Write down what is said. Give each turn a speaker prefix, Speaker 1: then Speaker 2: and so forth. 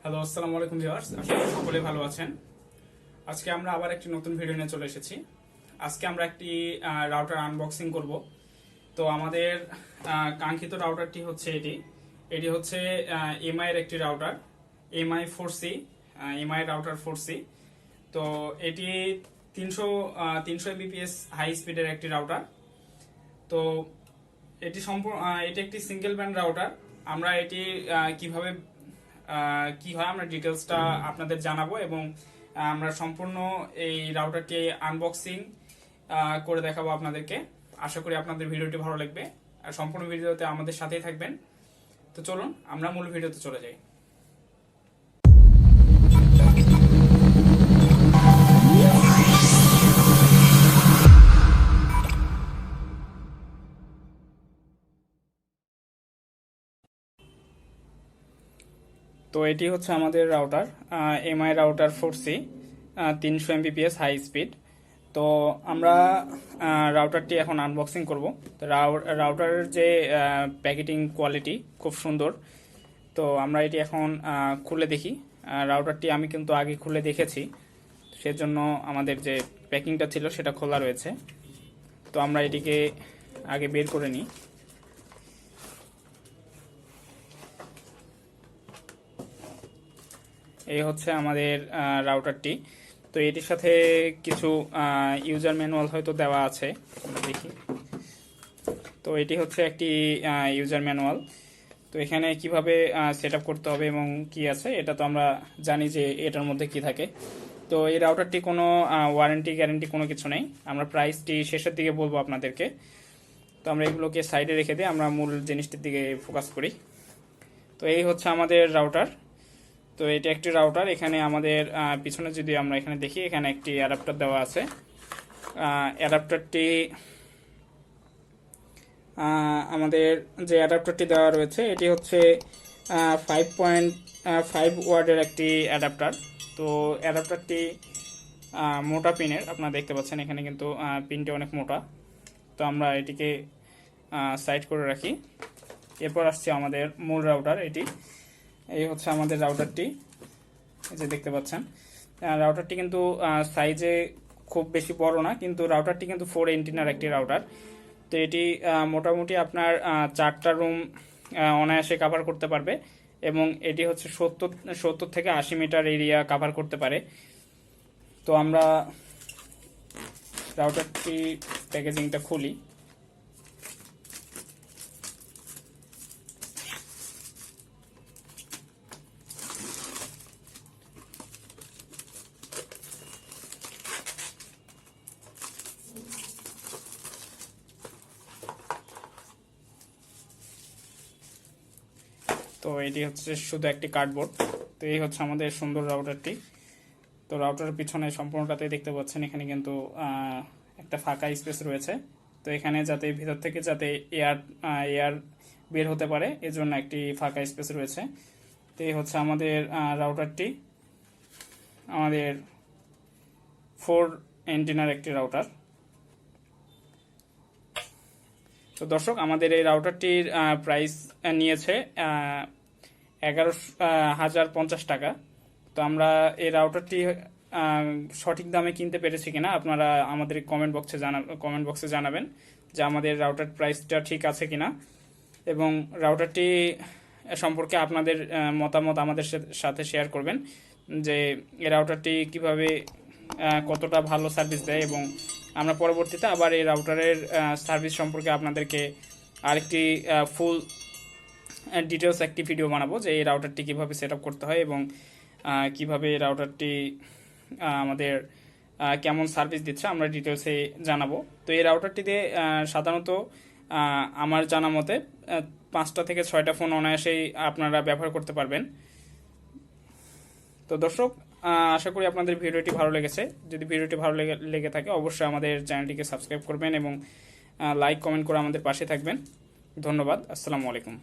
Speaker 1: Hello, আসসালামু আলাইকুম viewers. আশা করি সকলে ভালো আছেন। আজকে আমরা আবার একটি নতুন ভিডিও নিয়ে চলে এসেছি। আজকে আমরা একটি রাউটার আনবক্সিং করব। তো আমাদের কাঙ্ক্ষিত রাউটারটি হচ্ছে এটি হচ্ছে এমআই এর একটি router, MI 4C, MI router 4C। তো এটি 300 এমবিপিএস হাই স্পিডের একটি রাউটার। তো এটি একটি সিঙ্গেল ব্যান্ড রাউটার। আমরা এটি কিভাবে কি হয় আমরা ডিটেলসটা আপনাদের জানাবো এবং আমরা সম্পূর্ণ এই রাউটারটি আনবক্সিং করে দেখাবো আপনাদেরকে। আশা করি আপনাদের ভিডিওটি ভালো লাগবে আর সম্পূর্ণ ভিডিওতে আমাদের সাথেই থাকবেন। তো চলুন আমরা মূল ভিডিওতে চলে যাই। তো এটি হচ্ছে আমাদের router, Mi router 4C, 300 Mbps high speed. তো আমরা রাউটারটি এখন আনবক্সিং করব। তো রাউটারের যে প্যাকেটিং কোয়ালিটি খুব সুন্দর। তো আমরা এটি এখন খুলে দেখি। রাউটারটি আমি কিন্তু আগে খুলে দেখেছি, সেজন্য আমাদের যে প্যাকিংটা ছিল সেটা খোলা রয়েছে। তো আমরা এটিকে আগে বের করে নিই। এই হচ্ছে আমাদের রাউটারটি। তো এটির সাথে কিছু ইউজার ম্যানুয়াল হয়তো দেওয়া আছে, আমরা দেখি। তো এটি হচ্ছে একটি ইউজার ম্যানুয়াল। তো এখানে কিভাবে সেট আপ করতে হবে এবং কি আছে এটা তো আমরা জানি যে এটার মধ্যে কি থাকে। তো এই রাউটারটি কোনো ওয়ারেন্টি গ্যারেন্টি কোনো কিছু নেই। আমরা প্রাইসটি শেষের দিকে বলবো আপনাদেরকে। তো আমরা এগুলোকে সাইডে রেখে দিয়ে আমরা মূল জিনিসটির দিকে ফোকাস করি। তো এই হচ্ছে আমাদের রাউটার। তো এটা একটি রাউটার। এখানে আমাদের পিছনে যদি আমরা এখানে দেখি, এখানে একটি অ্যাডাপ্টার দেওয়া আছে। অ্যাডাপ্টারটি আমাদের যে অ্যাডাপ্টারটি দেওয়া রয়েছে এটি হচ্ছে 5.5 ওয়াটের একটি অ্যাডাপ্টার। তো অ্যাডাপ্টারটি মোটা পিনের, আপনারা দেখতে পাচ্ছেন এখানে কিন্তু পিনটি অনেক মোটা। তো আমরা এটিকে সাইড করে রাখি। এরপর আসছে আমাদের মূল রাউটার। এই হচ্ছে আমাদের রাউটারটি, যে দেখতে পাচ্ছেন। রাউটারটি কিন্তু সাইজে খুব বেশি বড় না, কিন্তু রাউটারটি কিন্তু 4 এন্টিনার একটি রাউটার। তো এটি মোটামুটি আপনার 4টা রুম অনায়াসে কাভার করতে পারবে এবং এটি হচ্ছে 70 থেকে 80 মিটার এরিয়া কাভার করতে পারে। তো আমরা রাউটারটি প্যাকেজিংটা খুলি। তো এটি হচ্ছে শুধু একটি কার্ডবোর্ড। তো এই হচ্ছে আমাদের সুন্দর রাউটারটি। তো রাউটারের পিছনে সম্পূর্ণটাতে দেখতে পাচ্ছেন এখানে কিন্তু একটা ফাঁকা স্পেস রয়েছে। তো এখানে যাতে ভিতর থেকে যাতে এয়ার বের হতে পারে এজন্য একটি ফাঁকা স্পেস রয়েছে। তো এই হচ্ছে আমাদের রাউটারটি, আমাদের 4 এন্টিনার একটি রাউটার। তো দর্শক, আমাদের এই রাউটারটির প্রাইস নিয়েছে 11,050 টাকা। তো আমরা এই রাউটারটি সঠিক দামে কিনতে পেরেছি কিনা আপনারা আমাদের কমেন্ট বক্সে জানাবেন যে আমাদের রাউটার প্রাইসটা ঠিক আছে কিনা, এবং রাউটারটি সম্পর্কে আপনাদের মতামত আমাদের সাথে শেয়ার করবেন যে এই রাউটারটি কিভাবে কতটা ভালো সার্ভিস দেয়, এবং আমরা পরবর্তীতে আবার এই রাউটারের সার্ভিস সম্পর্কে আপনাদেরকে আরেকটি ফুল ডিটেলস একটি ভিডিও বানাবো যে এই রাউটারটি কীভাবে সেট আপ করতে হয় এবং কিভাবে এই রাউটারটি আমাদের কেমন সার্ভিস দিচ্ছে আমরা ডিটেলসে জানাবো। তো এই রাউটারটিতে সাধারণত আমার জানা মতে 5টা থেকে 6টা ফোন অনায়াসেই আপনারা ব্যবহার করতে পারবেন। তো দর্শক, আশা করি আপনাদের ভিডিওটি ভালো লেগেছে। যদি ভিডিওটি ভালো লেগে থাকে অবশ্যই আমাদের চ্যানেলটিকে সাবস্ক্রাইব করবেন এবং লাইক কমেন্ট করে আমাদের পাশে থাকবেন। ধন্যবাদ। আসসালামু আলাইকুম।